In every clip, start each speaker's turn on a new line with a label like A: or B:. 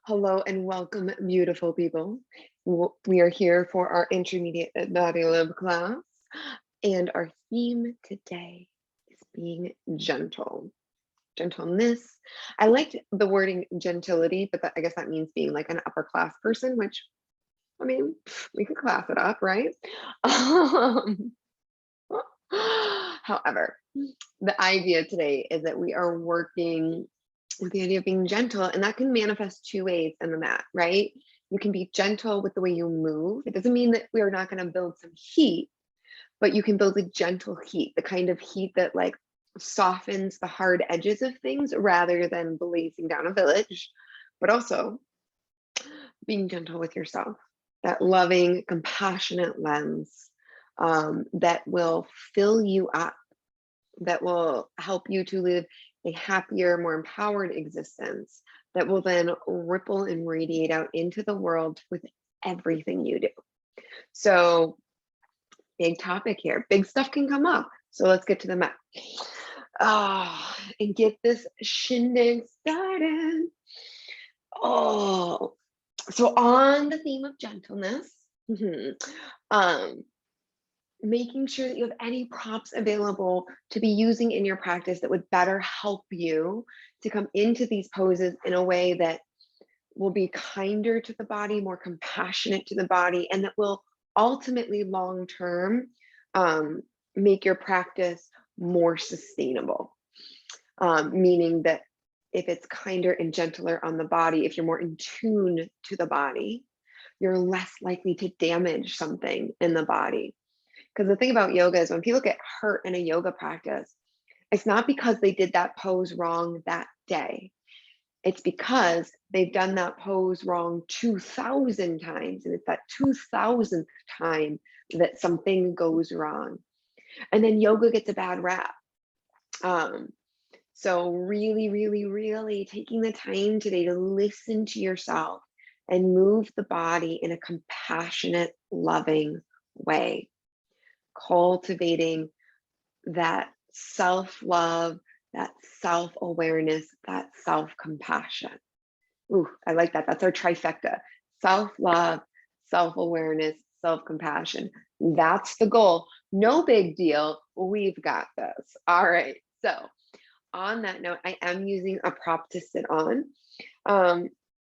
A: Hello and welcome, beautiful people. We are here for our intermediate dialog class, and our theme today is being gentle. Gentleness. I liked the wording gentility, but I guess that means being like an upper class person, which, I mean, we could class it up, right? However, the idea today is that we are working with the idea of being gentle, and that can manifest two ways in the mat, right? You can be gentle with the way you move. It doesn't mean that we are not going to build some heat, but you can build a gentle heat, the kind of heat that like softens the hard edges of things rather than blazing down a village, but also being gentle with yourself, that loving, compassionate lens that will fill you up, that will help you to live a happier, more empowered existence that will then ripple and radiate out into the world with everything you do. So, big topic here. Big stuff can come up. So let's get to the mat. And get this shindig started. So on the theme of gentleness, making sure that you have any props available to be using in your practice that would better help you to come into these poses in a way that will be kinder to the body, more compassionate to the body, and that will ultimately long term make your practice more sustainable. Meaning that if it's kinder and gentler on the body, if you're more in tune to the body, you're less likely to damage something in the body. Because the thing about yoga is when people get hurt in a yoga practice, it's not because they did that pose wrong that day. It's because they've done that pose wrong 2,000 times. And it's that 2,000th time that something goes wrong. And then yoga gets a bad rap. So really, really, really taking the time today to listen to yourself and move the body in a compassionate, loving way. Cultivating that self-love, that self-awareness, that self-compassion. Ooh, I like that. That's our trifecta. Self-love, self-awareness, self-compassion. That's the goal. No big deal. We've got this. All right. So on that note, I am using a prop to sit on.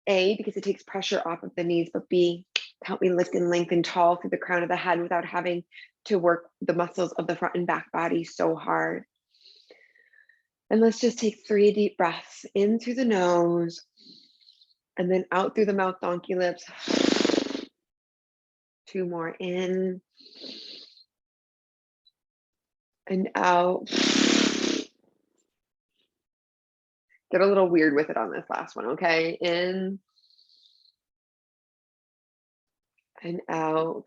A: A, because it takes pressure off of the knees, but B, help me lift and lengthen tall through the crown of the head without having to work the muscles of the front and back body so hard. And let's just take 3 deep breaths in through the nose and then out through the mouth, donkey lips. 2 more in and out. Get a little weird with it on this last one, okay? In and out.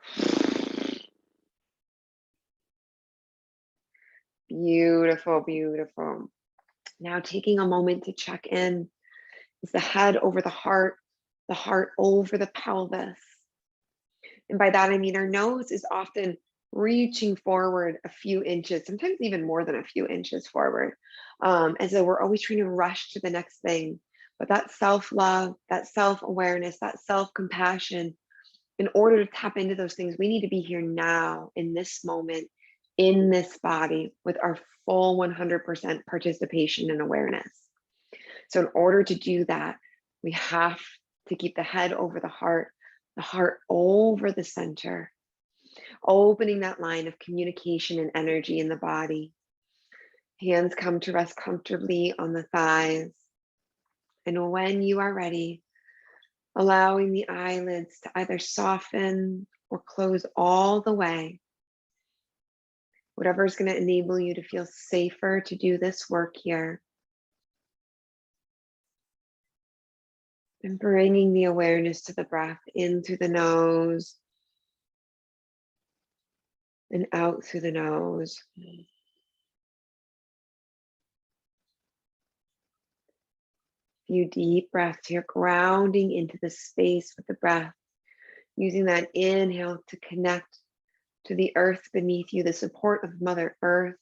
A: Beautiful, beautiful. Now taking a moment to check in. Is the head over the heart over the pelvis? And by that, I mean our nose is often reaching forward a few inches, sometimes even more than a few inches forward, as though we're always trying to rush to the next thing. But that self-love, that self-awareness, that self-compassion, in order to tap into those things, we need to be here now, in this moment, in this body, with our full 100% participation and awareness. So in order to do that, we have to keep the head over the heart over the center, opening that line of communication and energy in the body. Hands come to rest comfortably on the thighs. And when you are ready, allowing the eyelids to either soften or close all the way. Whatever is going to enable you to feel safer to do this work here. And bringing the awareness to the breath in through the nose and out through the nose. Few deep breaths here, grounding into the space with the breath, using that inhale to connect to the earth beneath you, the support of Mother Earth.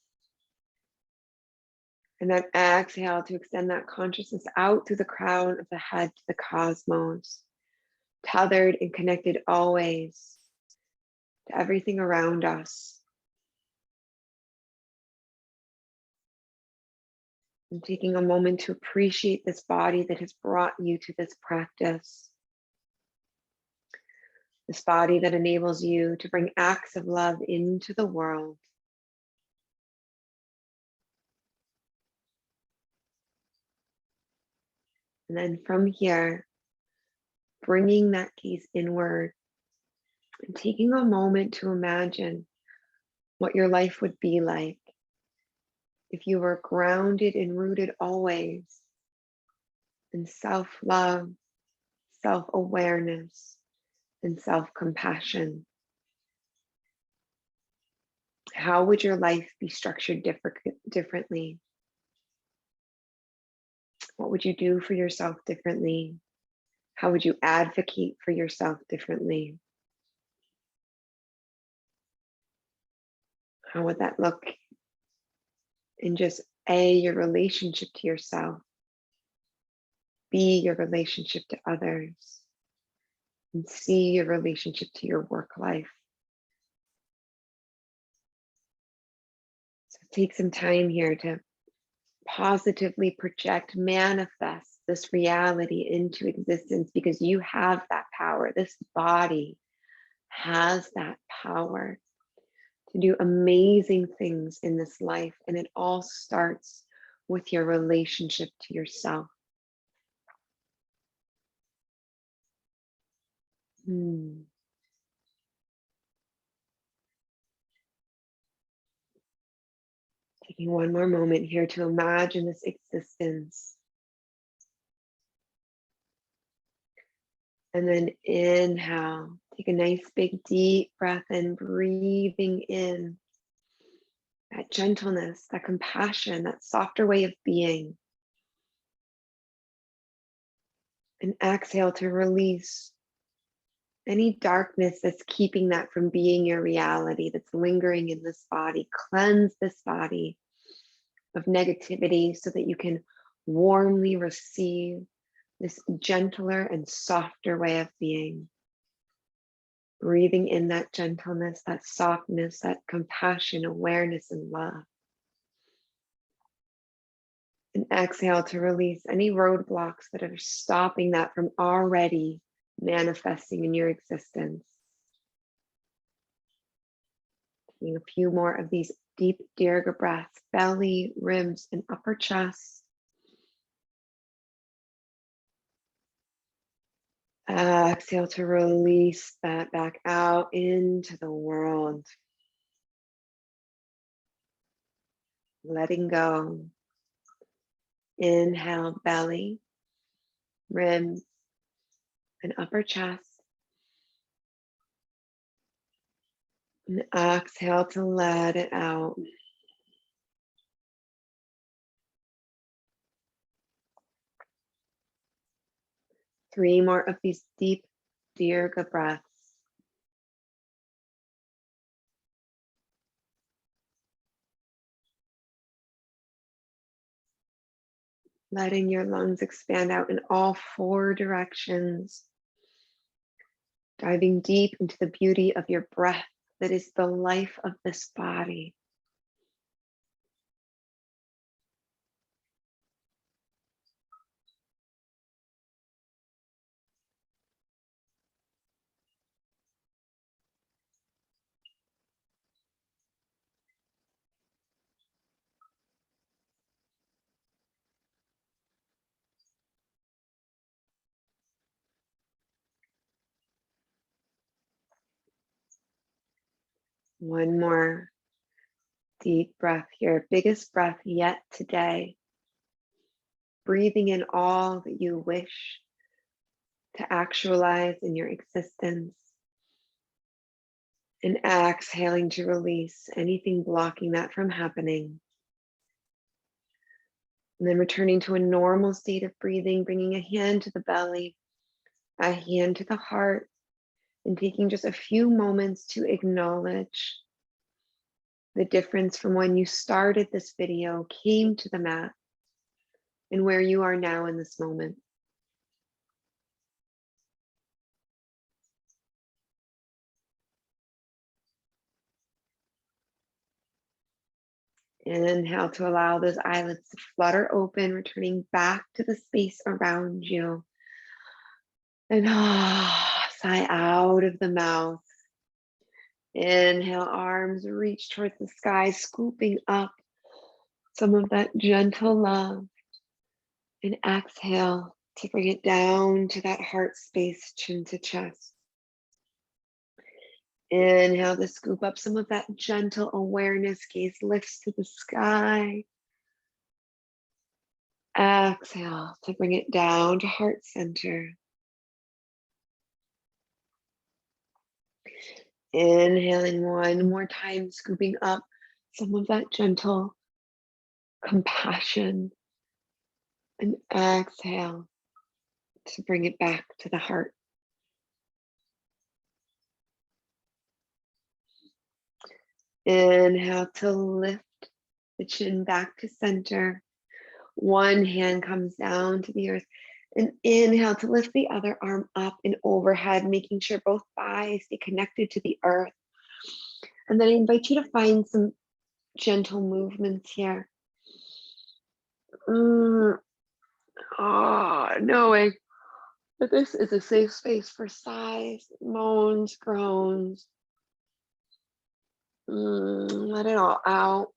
A: And then exhale to extend that consciousness out through the crown of the head to the cosmos, tethered and connected always to everything around us. And taking a moment to appreciate this body that has brought you to this practice. This body that enables you to bring acts of love into the world. And then from here, bringing that gaze inward and taking a moment to imagine what your life would be like if you were grounded and rooted always in self-love, self-awareness, and self-compassion. How would your life be structured differently? What would you do for yourself differently? How would you advocate for yourself differently? How would that look in just A, your relationship to yourself, B, your relationship to others, and C, your relationship to your work life? So take some time here to positively project, manifest this reality into existence, because you have that power. This body has that power to do amazing things in this life. And it all starts with your relationship to yourself. Taking one more moment here to imagine this existence. And then inhale, take a nice big deep breath in, breathing in that gentleness, that compassion, that softer way of being. And exhale to release any darkness that's keeping that from being your reality, that's lingering in this body. Cleanse this body of negativity so that you can warmly receive this gentler and softer way of being. Breathing in that gentleness, that softness, that compassion, awareness, and love. And exhale to release any roadblocks that are stopping that from already manifesting in your existence. Taking a few more of these deep dirga breaths, belly, ribs, and upper chest. Exhale to release that back out into the world. Letting go. Inhale, belly, ribs, and upper chest. And exhale to let it out. Three more of these deep dirga breaths. Letting your lungs expand out in all four directions. Diving deep into the beauty of your breath that is the life of this body. One more deep breath here, biggest breath yet today. Breathing in all that you wish to actualize in your existence. And exhaling to release anything blocking that from happening. And then returning to a normal state of breathing, bringing a hand to the belly, a hand to the heart, and taking just a few moments to acknowledge the difference from when you started this video, came to the mat, and where you are now in this moment. Inhale to allow those eyelids to flutter open, returning back to the space around you. And sigh out of the mouth. Inhale, arms reach towards the sky, scooping up some of that gentle love. And exhale to bring it down to that heart space, chin to chest. Inhale to scoop up some of that gentle awareness, gaze lifts to the sky. Exhale to bring it down to heart center. Inhaling one more time, scooping up some of that gentle compassion. And exhale to bring it back to the heart. Inhale to lift the chin back to center. One hand comes down to the earth. And inhale to lift the other arm up and overhead, making sure both thighs stay connected to the earth. And then I invite you to find some gentle movements here. Knowing that this is a safe space for sighs, moans, groans. Let it all out.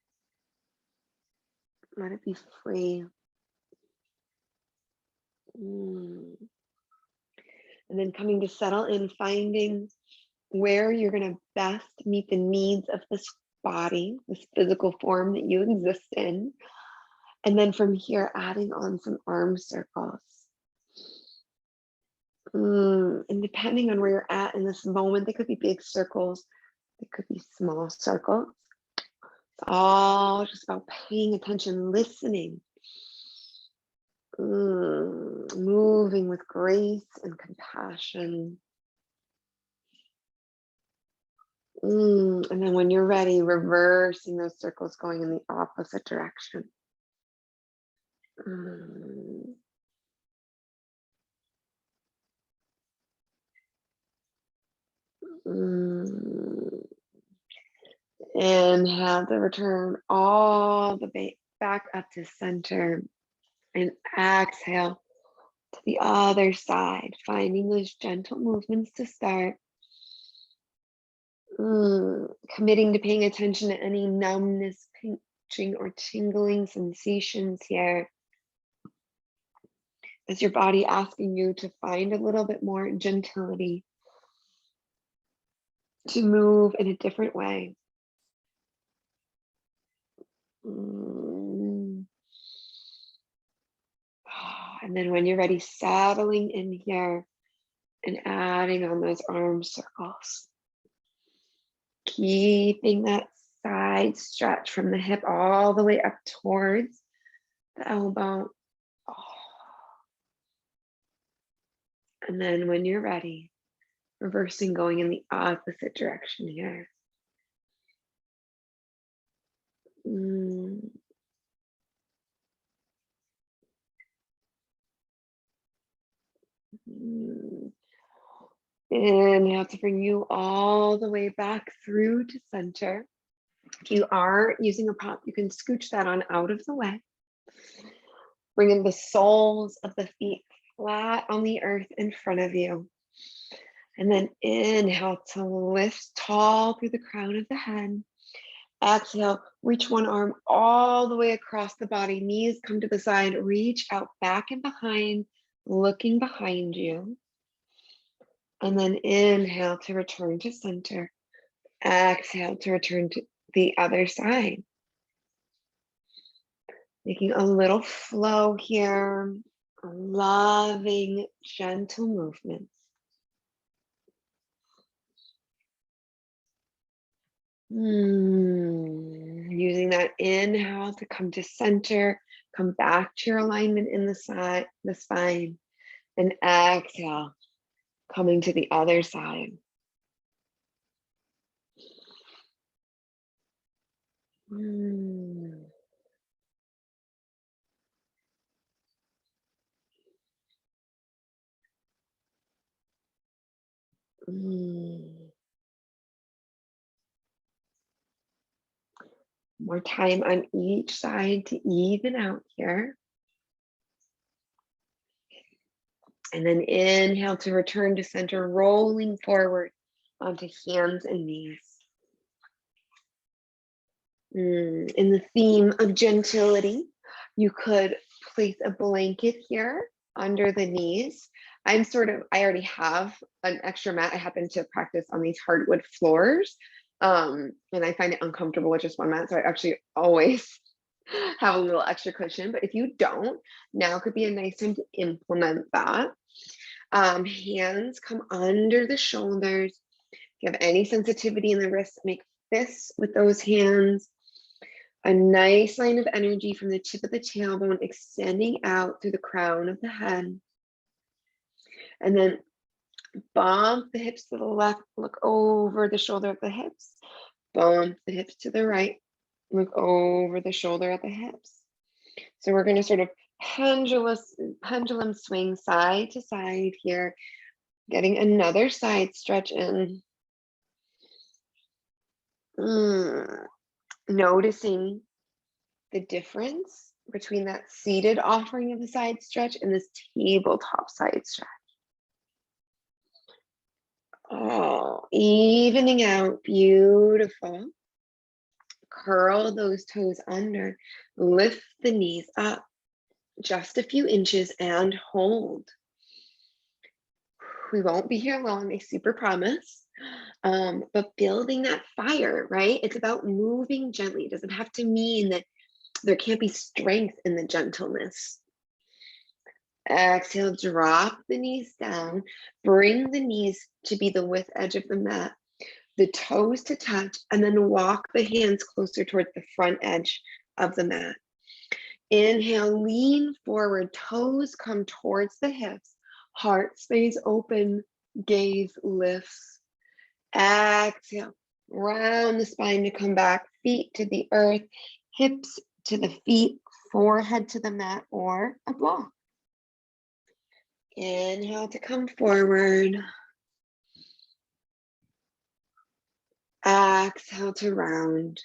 A: Let it be free. And then coming to settle in, finding where you're going to best meet the needs of this body, this physical form that you exist in. And then from here, adding on some arm circles. And depending on where you're at in this moment, they could be big circles, they could be small circles. It's all just about paying attention, listening, moving with grace and compassion. And then when you're ready, reversing those circles, going in the opposite direction. Inhale to return all the way back up to center. And exhale to the other side, finding those gentle movements to start. Committing to paying attention to any numbness, pinching, or tingling sensations here. Is your body asking you to find a little bit more gentility, to move in a different way? And then when you're ready, settling in here and adding on those arm circles. Keeping that side stretch from the hip all the way up towards the elbow. And then when you're ready, reversing, going in the opposite direction here. Inhale to bring you all the way back through to center. If you are using a prop, you can scooch that on out of the way. Bringing the soles of the feet flat on the earth in front of you. And then inhale to lift tall through the crown of the head. Exhale, reach one arm all the way across the body. Knees come to the side, reach out back and behind, looking behind you. And then inhale to return to center. Exhale to return to the other side. Making a little flow here, loving, gentle movements. Using that inhale to come to center, come back to your alignment in the spine, and exhale, coming to the other side. Mm. More time on each side to even out here. And then inhale to return to center, rolling forward onto hands and knees. In the theme of gentility, you could place a blanket here under the knees. I already have an extra mat. I happen to practice on these hardwood floors. And I find it uncomfortable with just one mat. So I actually always have a little extra cushion. But if you don't, now could be a nice time to implement that. Hands come under the shoulders. If you have any sensitivity in the wrists, make fists with those hands. A nice line of energy from the tip of the tailbone extending out through the crown of the head. And then bump the hips to the left, look over the shoulder of the hips. Bump the hips to the right, look over the shoulder of the hips. So we're going to sort of pendulum swing side to side here, getting another side stretch in. Noticing the difference between that seated offering of the side stretch and this tabletop side stretch. Oh, evening out, beautiful. Curl those toes under, lift the knees up just a few inches and hold. We won't be here long, I super promise. But building that fire, right? It's about moving gently. It doesn't have to mean that there can't be strength in the gentleness. Exhale, drop the knees down. Bring the knees to be the width edge of the mat, the toes to touch, and then walk the hands closer towards the front edge of the mat. Inhale, lean forward, toes come towards the hips, heart stays open, gaze lifts. Exhale, round the spine to come back, feet to the earth, hips to the feet, forehead to the mat or a block. Inhale to come forward. Exhale to round.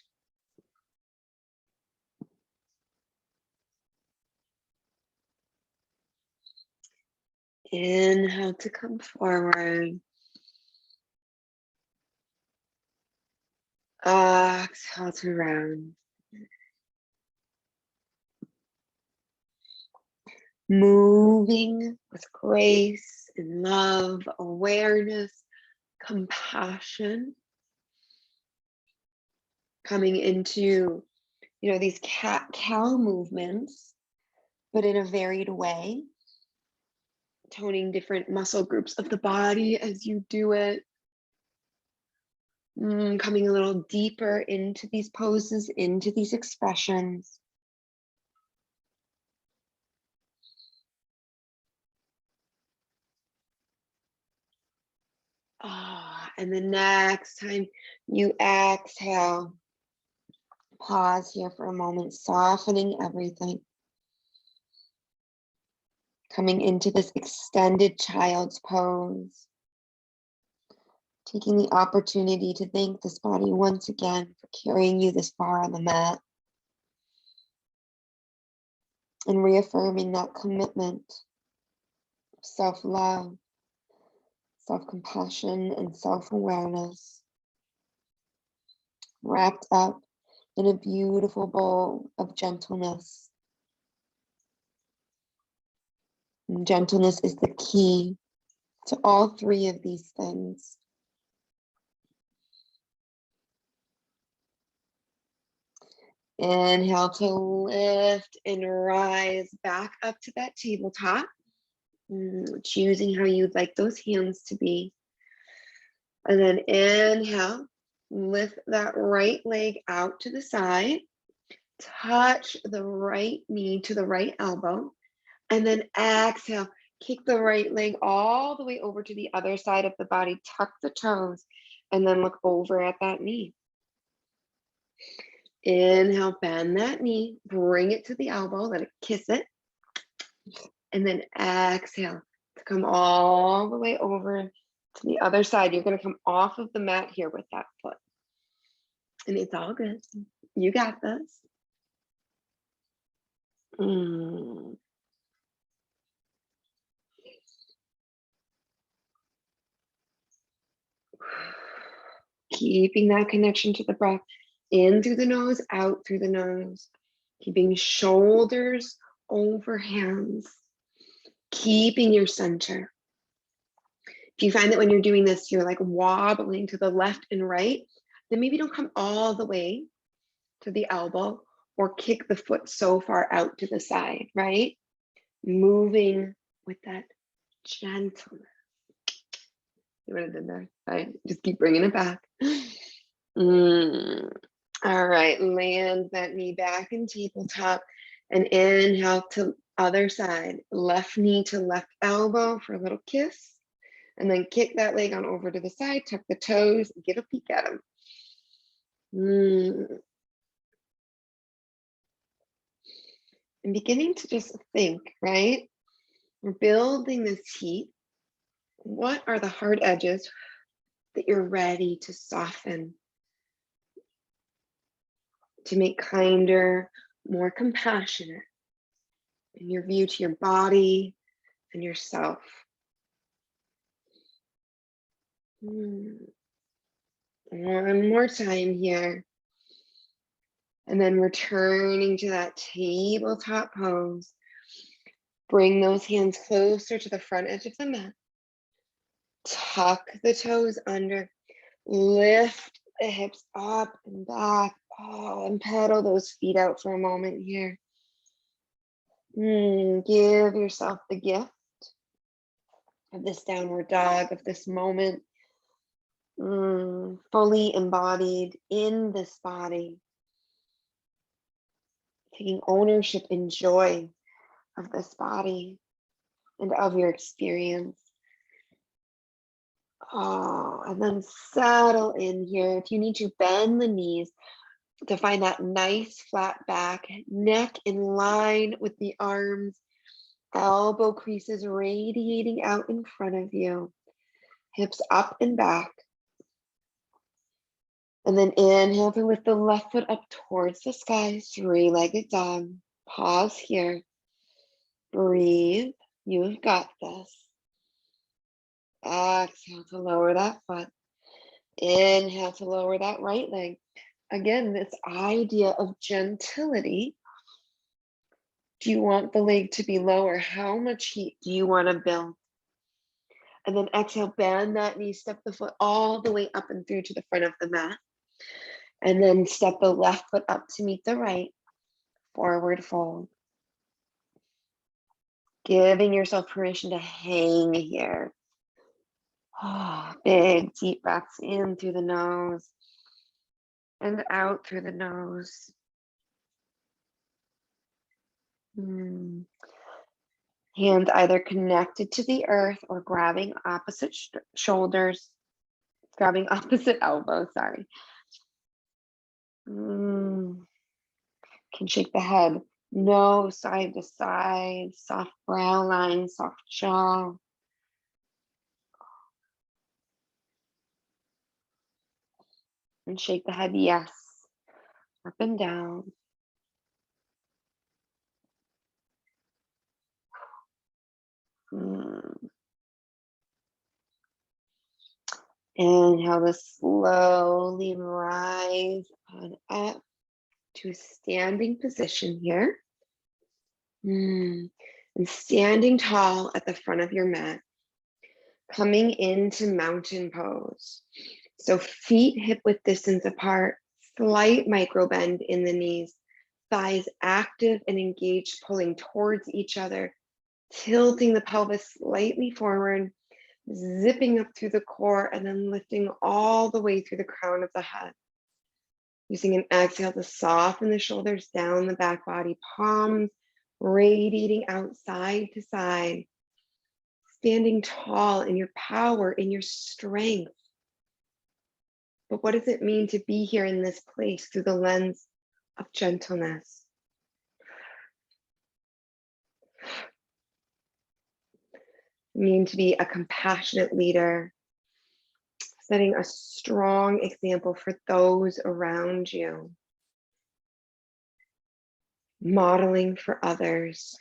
A: Inhale to come forward. Exhale to round. Moving with grace and love, awareness, compassion. Coming into, these cat-cow movements, but in a varied way. Toning different muscle groups of the body as you do it. Coming a little deeper into these poses, into these expressions. And the next time you exhale, pause here for a moment, softening everything. Coming into this extended child's pose. Taking the opportunity to thank this body once again for carrying you this far on the mat. And reaffirming that commitment of self-love, self-compassion, and self-awareness. Wrapped up in a beautiful bowl of gentleness. And gentleness is the key to all three of these things. Inhale to lift and rise back up to that tabletop. Choosing how you'd like those hands to be. And then inhale, lift that right leg out to the side. Touch the right knee to the right elbow. And then exhale, kick the right leg all the way over to the other side of the body. Tuck the toes and then look over at that knee. Inhale, bend that knee, bring it to the elbow, let it kiss it. And then exhale to come all the way over To the other side, you're going to come off of the mat here with that foot. And it's all good. You got this. Keeping that connection to the breath. In through the nose, out through the nose. Keeping shoulders over hands. Keeping your center. If you find that when you're doing this, you're like wobbling to the left and right, then maybe don't come all the way to the elbow or kick the foot so far out to the side, right? Moving with that gentleness. See what I did there? Right? Just keep bringing it back. All right, land that knee back in tabletop and inhale to other side. Left knee to left elbow for a little kiss. And then kick that leg on over to the side, tuck the toes, and get a peek at them. And beginning to just think, right? We're building this heat. What are the hard edges that you're ready to soften, to make kinder, more compassionate in your view to your body and yourself? One more time here. And then returning to that tabletop pose. Bring those hands closer to the front edge of the mat. Tuck the toes under. Lift the hips up and back. Oh, and pedal those feet out for a moment here. Give yourself the gift of this downward dog, of this moment. Fully embodied in this body. Taking ownership and joy of this body and of your experience. Oh, and then settle in here. If you need to, bend the knees to find that nice flat back, neck in line with the arms, elbow creases radiating out in front of you, hips up and back. And then inhale to lift the left foot up towards the sky, three-legged dog. Pause here. Breathe. You've got this. Exhale to lower that foot. Inhale to lower that right leg. Again, this idea of gentility. Do you want the leg to be lower? How much heat do you want to build? And then exhale, bend that knee, step the foot all the way up and through to the front of the mat. And then step the left foot up to meet the right. Forward fold. Giving yourself permission to hang here. Big deep breaths in through the nose and out through the nose. Hands either connected to the earth or grabbing opposite shoulders, grabbing opposite elbows, sorry. Can shake the head, nose side to side, soft brow line, soft jaw. And shake the head, yes, up and down. Inhale to slowly rise on up to a standing position here. And standing tall at the front of your mat, coming into mountain pose. So feet hip width distance apart, slight micro bend in the knees, thighs active and engaged, pulling towards each other, tilting the pelvis slightly forward, zipping up through the core, and then lifting all the way through the crown of the head. Using an exhale to soften the shoulders down the back body, palms radiating out side to side, standing tall in your power, in your strength. But what does it mean to be here in this place through the lens of gentleness? It means to be a compassionate leader, setting a strong example for those around you, modeling for others,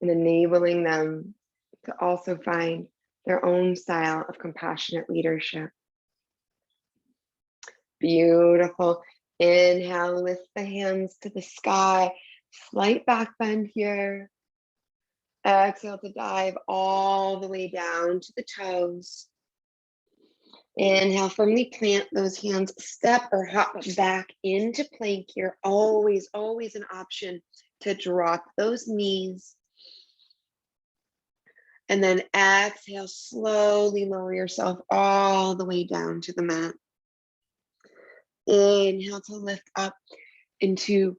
A: and enabling them to also find their own style of compassionate leadership. Beautiful. Inhale, lift the hands to the sky, slight back bend here. Exhale to dive all the way down to the toes. Inhale, firmly plant those hands, step or hop back into plank here. Always, always an option to drop those knees. And then exhale, slowly lower yourself all the way down to the mat. Inhale to lift up into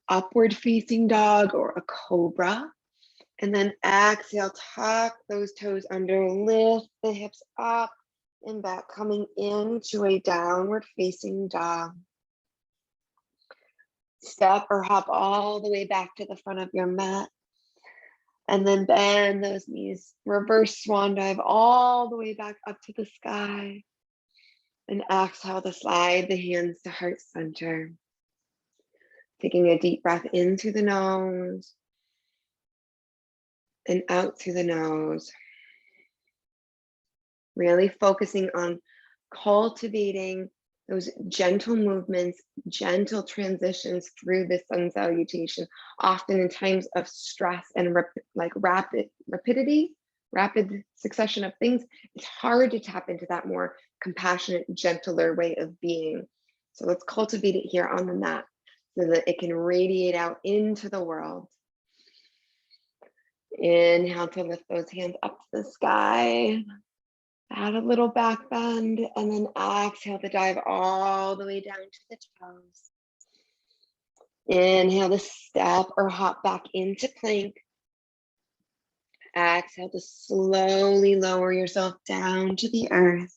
A: upward facing dog or a cobra. And then exhale, tuck those toes under, lift the hips up and back, coming into a downward facing dog. Step or hop all the way back to the front of your mat. And then bend those knees, reverse swan dive all the way back up to the sky. And exhale to slide the hands to heart center. Taking a deep breath in through the nose and out through the nose. Really focusing on cultivating those gentle movements, gentle transitions through the sun salutation, often in times of stress and rapid succession of things. It's hard to tap into that more compassionate, gentler way of being. So let's cultivate it here on the mat so that it can radiate out into the world. Inhale to lift those hands up to the sky. Add a little back bend, and then exhale to dive all the way down to the toes. Inhale to step or hop back into plank. Exhale to slowly lower yourself down to the earth.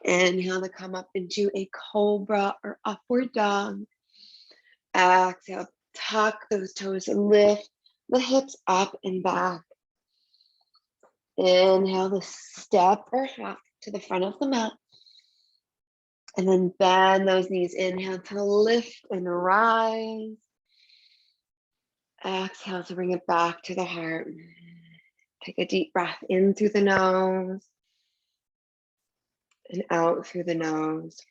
A: Inhale to come up into a cobra or upward dog. Exhale, tuck those toes and lift the hips up and back. Inhale to step or hop to the front of the mat. And then bend those knees. Inhale to lift and rise. Exhale to bring it back to the heart. Take a deep breath in through the nose and out through the nose.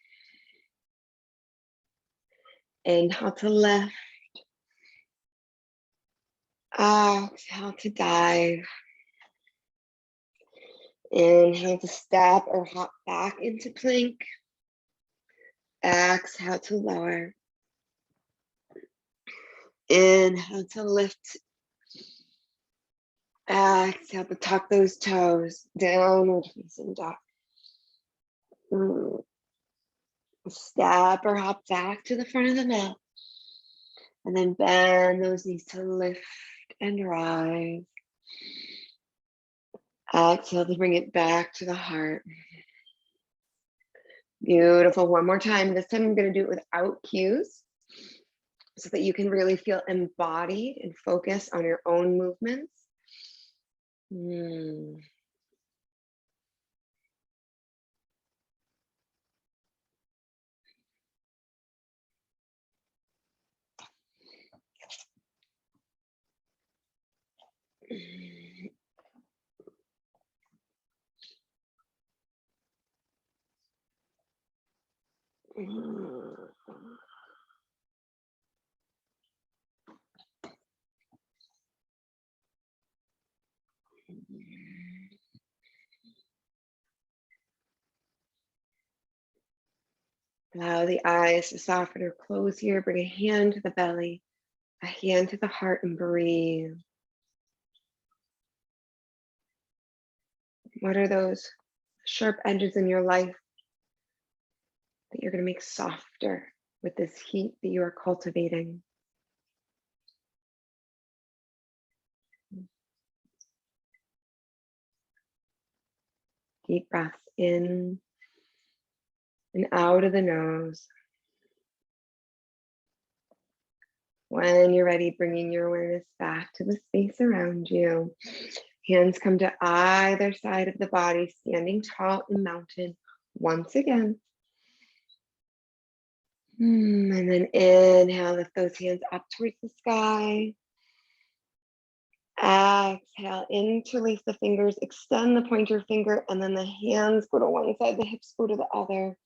A: Inhale to lift. Exhale to dive. Inhale to step or hop back into plank. Exhale to lower. Inhale to lift. Exhale to tuck those toes, downward facing dog. Step or hop back to the front of the mat. And then bend those knees to lift and rise. Exhale to bring it back to the heart. Beautiful. One more time. This time I'm going to do it without cues so that you can really feel embodied and focus on your own movements. Allow the eyes to soften or close here. Bring a hand to the belly, a hand to the heart, and breathe. What are those sharp edges in your life that you're going to make softer with this heat that you are cultivating? Deep breaths in and out of the nose. When you're ready, bringing your awareness back to the space around you. Hands come to either side of the body, standing tall and mounted once again. And then inhale, lift those hands up towards the sky. Exhale, interlace the fingers, extend the pointer finger, and then the hands go to one side, the hips go to the other.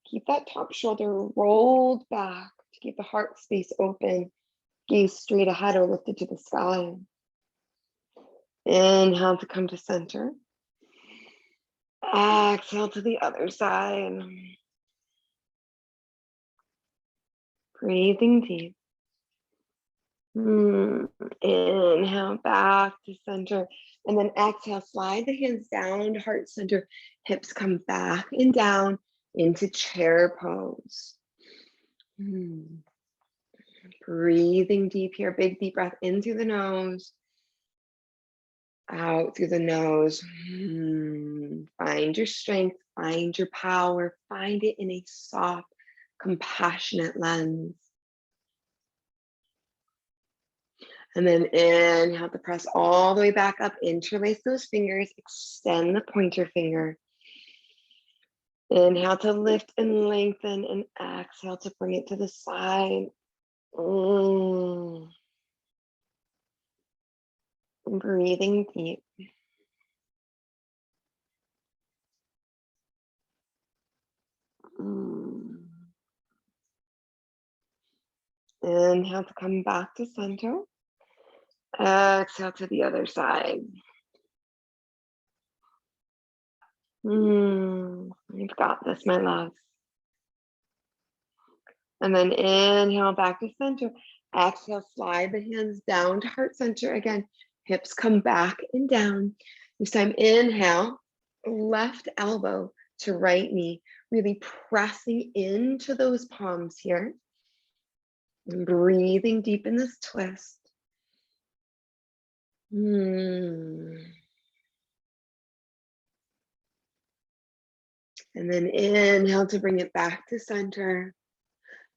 A: Keep that top shoulder rolled back to keep the heart space open. Gaze straight ahead or lifted to the sky. Inhale to come to center. Exhale to the other side. Breathing deep. Inhale back to center. And then exhale, slide the hands down to heart center. Hips come back and down into chair pose. Breathing deep here. Big deep breath in through the nose. Out through the nose. Find your strength. Find your power. Find it in a soft, compassionate lens. And then inhale to press all the way back up. Interlace those fingers. Extend the pointer finger. Inhale to lift and lengthen. And exhale to bring it to the side. Breathing deep. Inhale to come back to center. Exhale to the other side. You've got this, my love. And then inhale back to center. Exhale, slide the hands down to heart center again. Hips come back and down. This time, inhale, left elbow to right knee, really pressing into those palms here. And breathing deep in this twist. And then inhale to bring it back to center.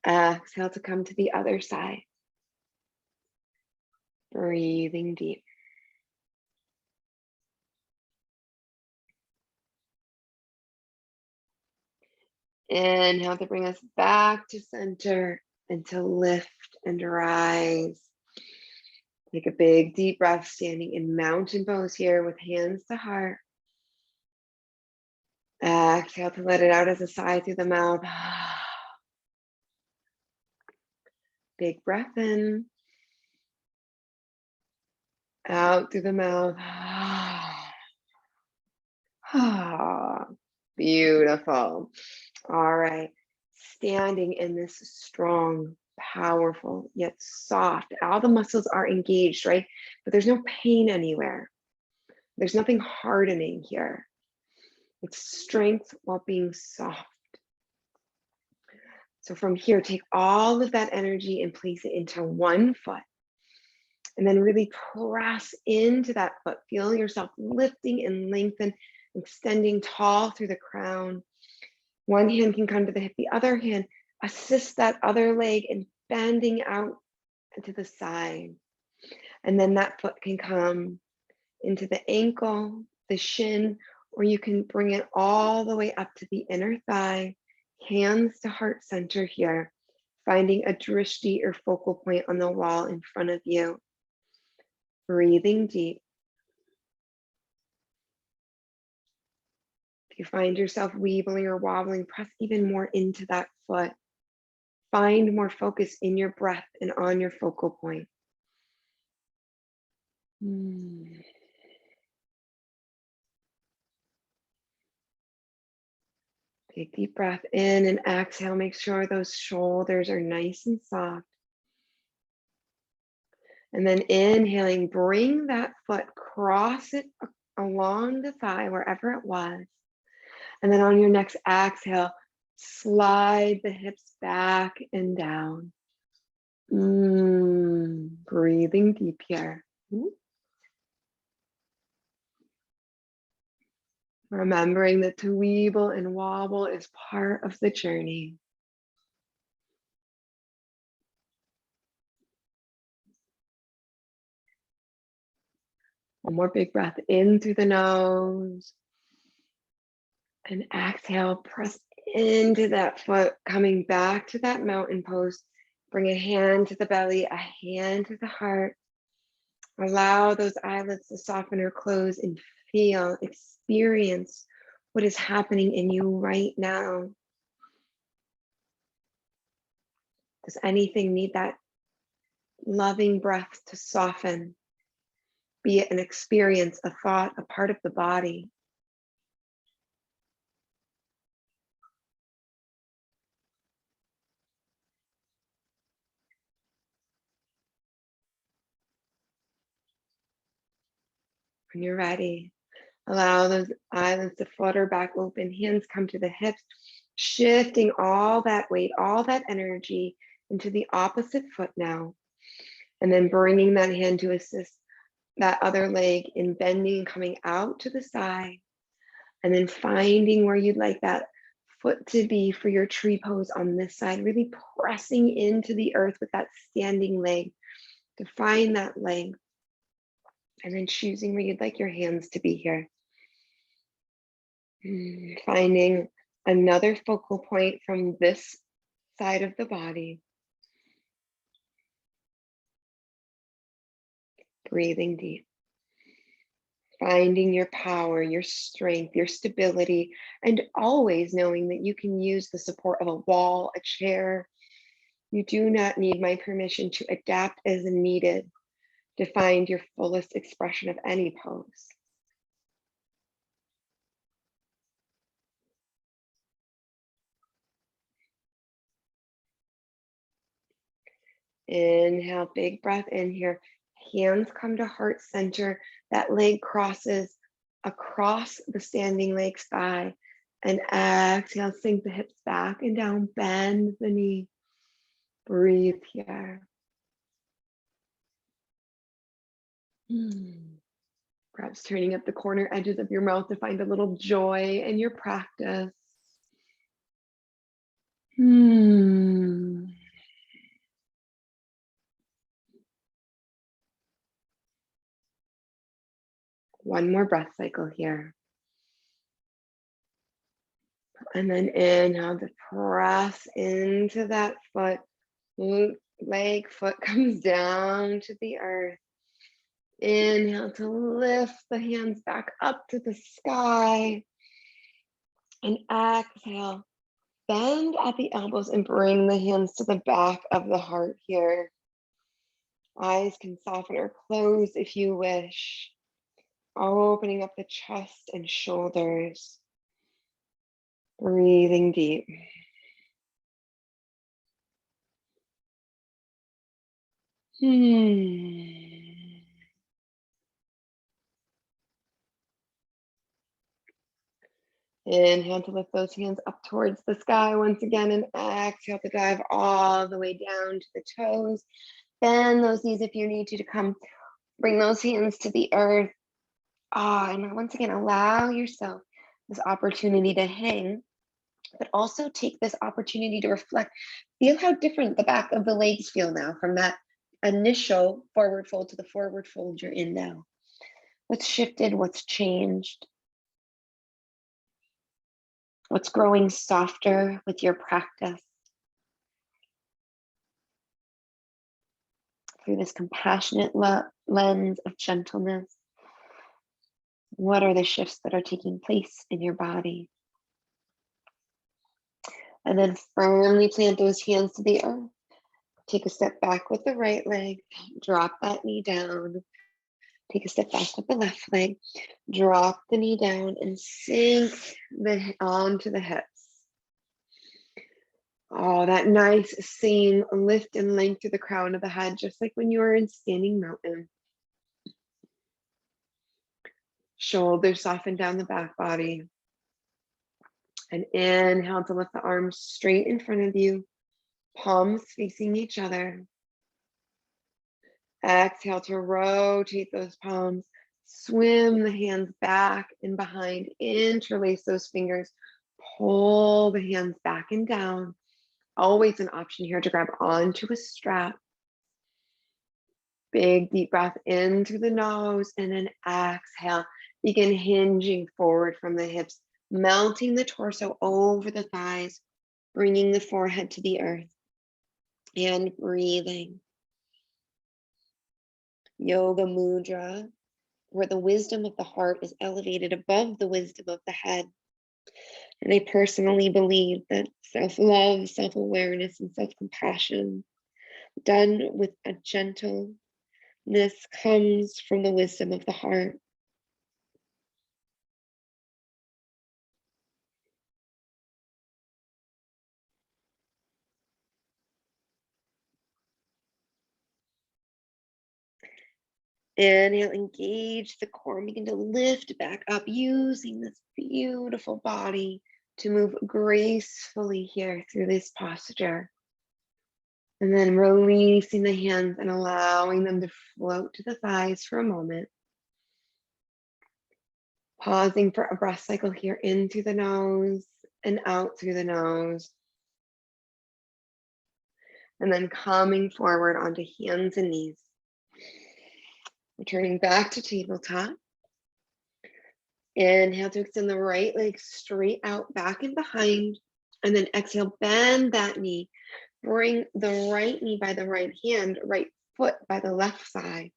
A: Exhale to come to the other side. Breathing deep. Inhale to bring us back to center and to lift and rise. Take a big deep breath, standing in mountain pose here with hands to heart. Exhale to let it out as a sigh through the mouth. Big breath in. Out through the mouth. Beautiful. All right. Standing in this strong, powerful, yet soft. All the muscles are engaged, right? But there's no pain anywhere. There's nothing hardening here. It's strength while being soft. So from here, take all of that energy and place it into one foot. And then really press into that foot. Feel yourself lifting and lengthen, extending tall through the crown. One hand can come to the hip, the other hand assist that other leg in bending out to the side. And then that foot can come into the ankle, the shin, or you can bring it all the way up to the inner thigh, hands to heart center here, finding a drishti or focal point on the wall in front of you. Breathing deep. If you find yourself weebling or wobbling, press even more into that foot. Find more focus in your breath and on your focal point. Take deep breath in and exhale. Make sure those shoulders are nice and soft. And then inhaling, bring that foot, cross it along the thigh, wherever it was. And then on your next exhale, slide the hips back and down. Breathing deep here. Remembering that to weeble and wobble is part of the journey. One more big breath in through the nose. And exhale, press into that foot, coming back to that mountain pose. Bring a hand to the belly, a hand to the heart. Allow those eyelids to soften or close and feel, experience what is happening in you right now. Does anything need that loving breath to soften? Be it an experience, a thought, a part of the body. When you're ready, allow those eyelids to flutter back open, hands come to the hips, shifting all that weight, all that energy into the opposite foot now. And then bringing that hand to assist that other leg in bending, coming out to the side. And then finding where you'd like that foot to be for your tree pose on this side, really pressing into the earth with that standing leg to find that leg. And then choosing where you'd like your hands to be here. Finding another focal point from this side of the body. Breathing deep. Finding your power, your strength, your stability, and always knowing that you can use the support of a wall, a chair. You do not need my permission to adapt as needed to find your fullest expression of any pose. Inhale, big breath in here. Hands come to heart center. That leg crosses across the standing leg thigh. And exhale, sink the hips back and down, bend the knee. Breathe here. Perhaps turning up the corner edges of your mouth to find a little joy in your practice. One more breath cycle here. And then inhale to press into that foot. Leg, foot comes down to the earth. Inhale to lift the hands back up to the sky. And exhale, bend at the elbows and bring the hands to the back of the heart here. Eyes can soften or close if you wish. Opening up the chest and shoulders. Breathing deep. Inhale to lift those hands up towards the sky once again, and exhale to dive all the way down to the toes. Bend those knees if you need to come. Bring those hands to the earth. And once again, allow yourself this opportunity to hang, but also take this opportunity to reflect. Feel how different the back of the legs feel now from that initial forward fold to the forward fold you're in now. What's shifted? What's changed? What's growing softer with your practice? Through this compassionate lens of gentleness, what are the shifts that are taking place in your body? And then firmly plant those hands to the earth. Take a step back with the right leg, drop that knee down. Take a step back with the left leg, drop the knee down and sink onto the hips. That nice same lift and length through the crown of the head, just like when you were in standing mountain. Shoulders soften down the back body. And inhale to lift the arms straight in front of you, palms facing each other. Exhale to rotate those palms, swim the hands back and behind, interlace those fingers, pull the hands back and down. Always an option here to grab onto a strap. Big deep breath in through the nose and then exhale. Begin hinging forward from the hips, melting the torso over the thighs, bringing the forehead to the earth and breathing. Yoga Mudra, where the wisdom of the heart is elevated above the wisdom of the head. And I personally believe that self-love, self-awareness, and self-compassion done with a gentleness comes from the wisdom of the heart. Inhale, engage the core, begin to lift back up using this beautiful body to move gracefully here through this posture. And then releasing the hands and allowing them to float to the thighs for a moment. Pausing for a breath cycle here in through the nose and out through the nose. And then coming forward onto hands and knees. Returning back to tabletop. Inhale to extend the right leg straight out, back and behind. And then exhale, bend that knee. Bring the right knee by the right hand, right foot by the left side.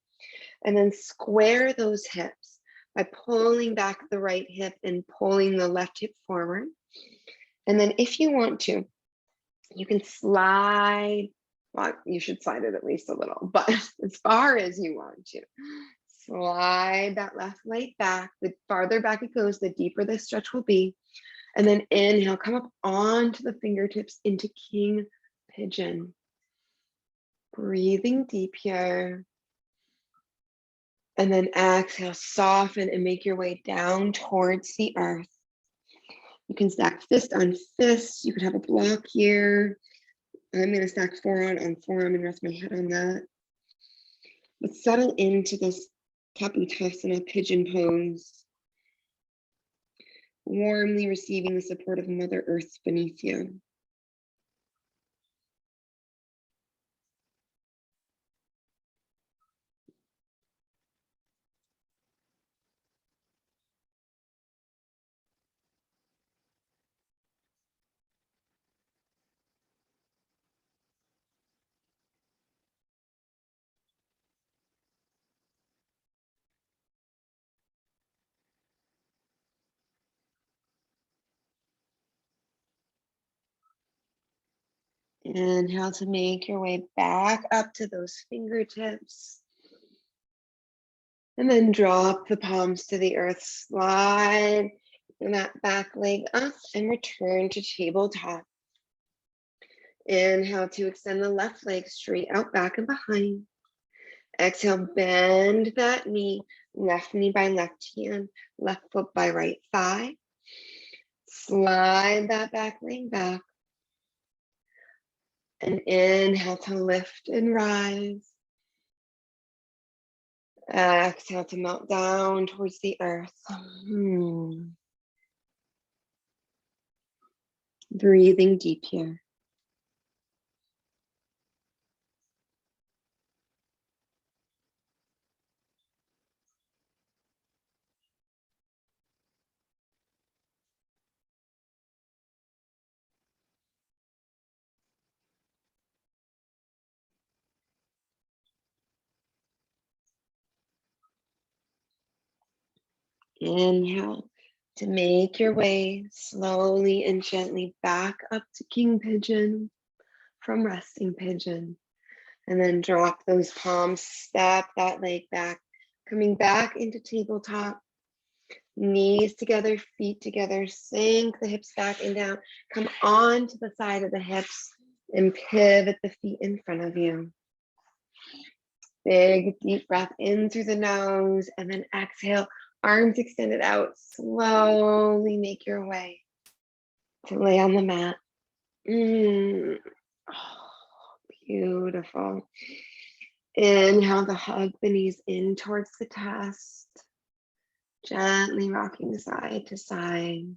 A: And then square those hips by pulling back the right hip and pulling the left hip forward. And then if you want to, you can slide, well, you should slide it at least a little, but as far as you want to. Slide that left leg back. The farther back it goes, the deeper the stretch will be. And then inhale, come up onto the fingertips into King Pigeon. Breathing deep here. And then exhale, soften and make your way down towards the earth. You can stack fist on fist. You could have a block here. I'm going to stack forearm on forearm and rest my head on that. But settle into this Kapotasana pigeon pose. Warmly receiving the support of Mother Earth beneath you. Inhale to make your way back up to those fingertips. And then drop the palms to the earth. Slide that back leg up and return to tabletop. Inhale to extend the left leg straight out, back and behind. Exhale, bend that knee, left knee by left hand, left foot by right thigh. Slide that back leg back. And inhale to lift and rise. Exhale to melt down towards the earth. Breathing deep here. Inhale to make your way slowly and gently back up to King Pigeon from Resting Pigeon. And then drop those palms, step that leg back, coming back into tabletop. Knees together, feet together, sink the hips back and down. Come on to the side of the hips and pivot the feet in front of you. Big deep breath in through the nose and then exhale, arms extended out. Slowly make your way to lay on the mat. Oh, beautiful. Inhale to hug the knees in towards the chest. Gently rocking side to side.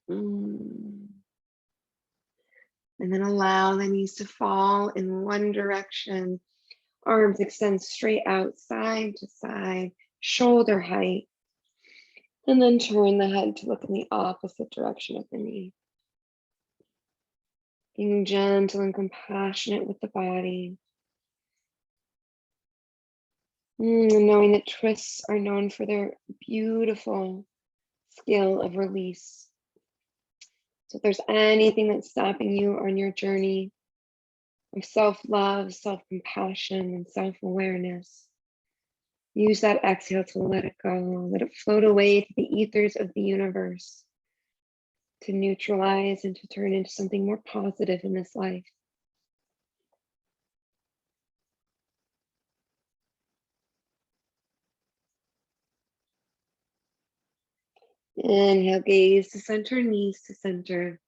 A: And then allow the knees to fall in one direction. Arms extend straight out, side to side, shoulder height. And then turn the head to look in the opposite direction of the knee. Being gentle and compassionate with the body. Knowing that twists are known for their beautiful skill of release. So if there's anything that's stopping you on your journey of self-love, self-compassion, and self-awareness, use that exhale to let it go. Let it float away to the ethers of the universe, to neutralize and to turn into something more positive in this life. Inhale, gaze to center, knees to center.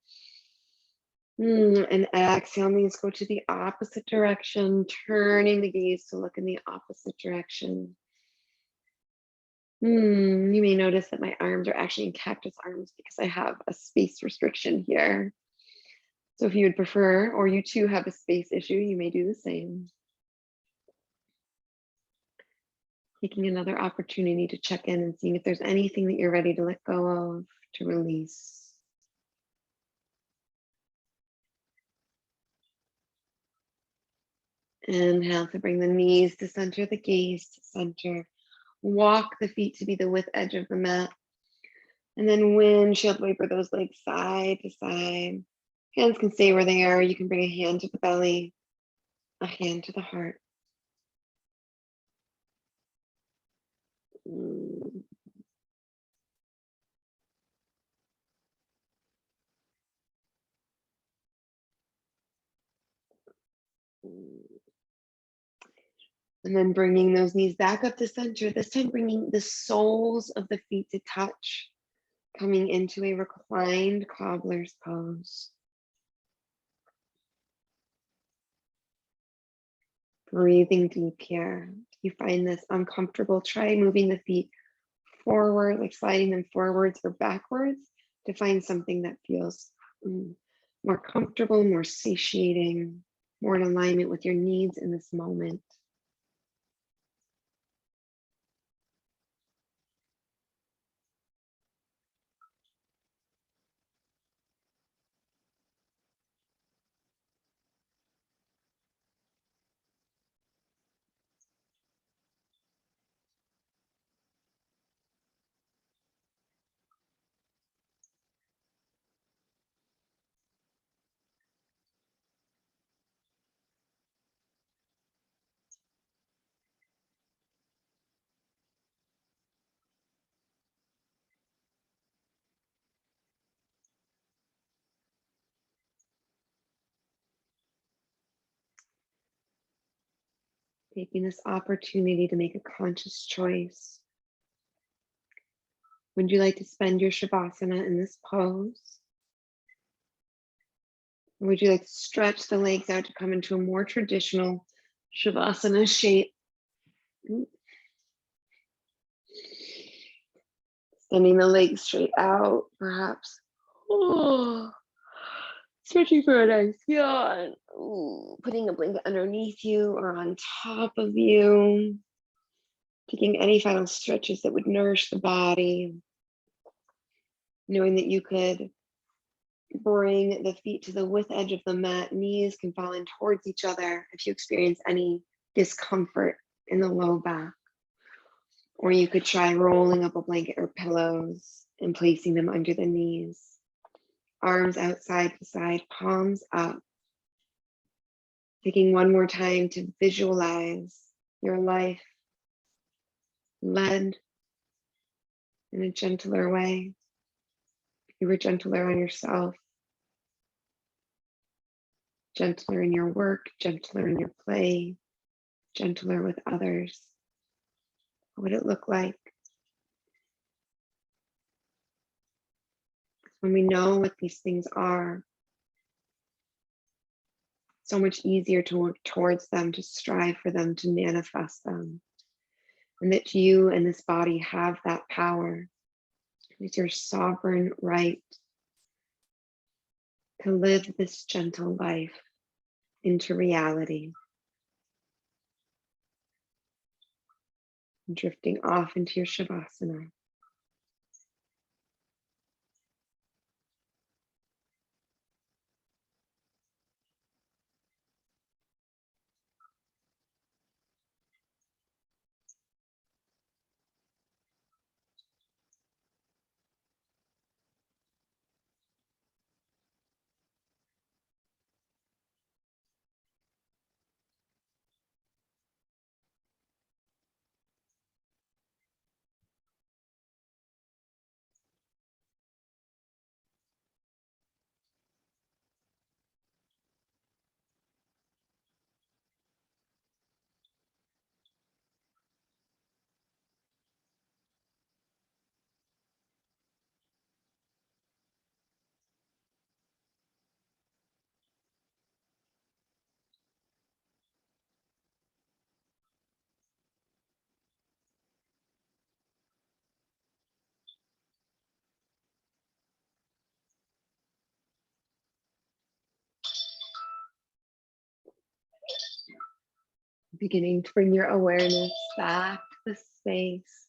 A: And exhale, knees go to the opposite direction, turning the gaze to look in the opposite direction. You may notice that my arms are actually in cactus arms because I have a space restriction here. So if you would prefer, or you too have a space issue, you may do the same. Taking another opportunity to check in and seeing if there's anything that you're ready to let go of, to release. Inhale to bring the knees to center, the gaze to center. Walk the feet to be the width edge of the mat. And then windshield wiper those legs side to side. Hands can stay where they are. You can bring a hand to the belly, a hand to the heart. And then bringing those knees back up to center, this time bringing the soles of the feet to touch, coming into a reclined cobbler's pose. Breathing deep here. If you find this uncomfortable, try moving the feet forward, like sliding them forwards or backwards to find something that feels more comfortable, more satiating, more in alignment with your needs in this moment. Taking this opportunity to make a conscious choice. Would you like to spend your Shavasana in this pose? Or would you like to stretch the legs out to come into a more traditional Shavasana shape? Sending the legs straight out, perhaps. Stretching for a nice yawn. Putting a blanket underneath you or on top of you. Taking any final stretches that would nourish the body. Knowing that you could bring the feet to the width edge of the mat. Knees can fall in towards each other if you experience any discomfort in the low back. Or you could try rolling up a blanket or pillows and placing them under the knees. Arms out side to side, palms up. Taking one more time to visualize your life led in a gentler way. You were gentler on yourself, gentler in your work, gentler in your play, gentler with others. What would it look like? When we know what these things are, so much easier to work towards them, to strive for them, to manifest them. And that you and this body have that power. It's your sovereign right to live this gentle life into reality. Drifting off into your Shavasana. Beginning to bring your awareness back to the space.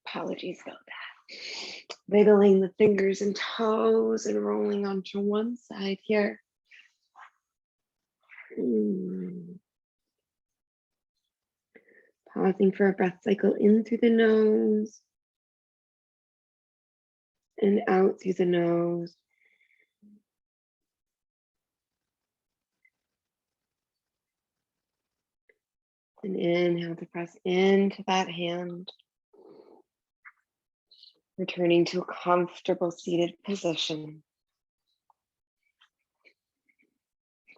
A: Apologies about that. Wiggling the fingers and toes and rolling onto one side here. Pausing for a breath cycle in through the nose and out through the nose. And inhale to press into that hand. Returning to a comfortable seated position.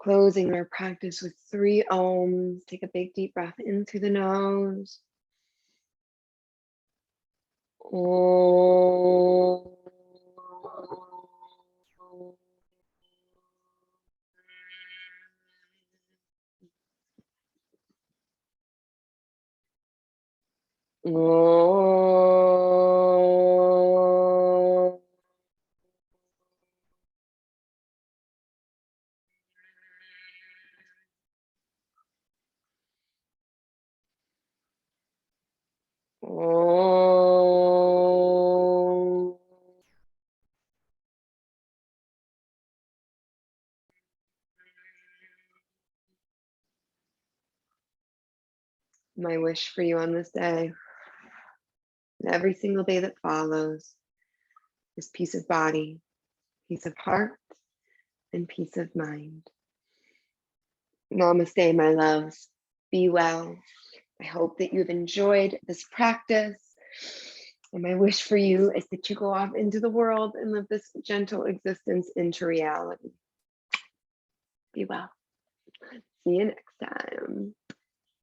A: Closing our practice with 3 ohms. Take a big deep breath in through the nose. Om. Om. Om. My wish for you on this day, and every single day that follows, is peace of body, peace of heart, and peace of mind. Namaste, my loves. Be well. I hope that you've enjoyed this practice. And my wish for you is that you go off into the world and live this gentle existence into reality. Be well. See you next time.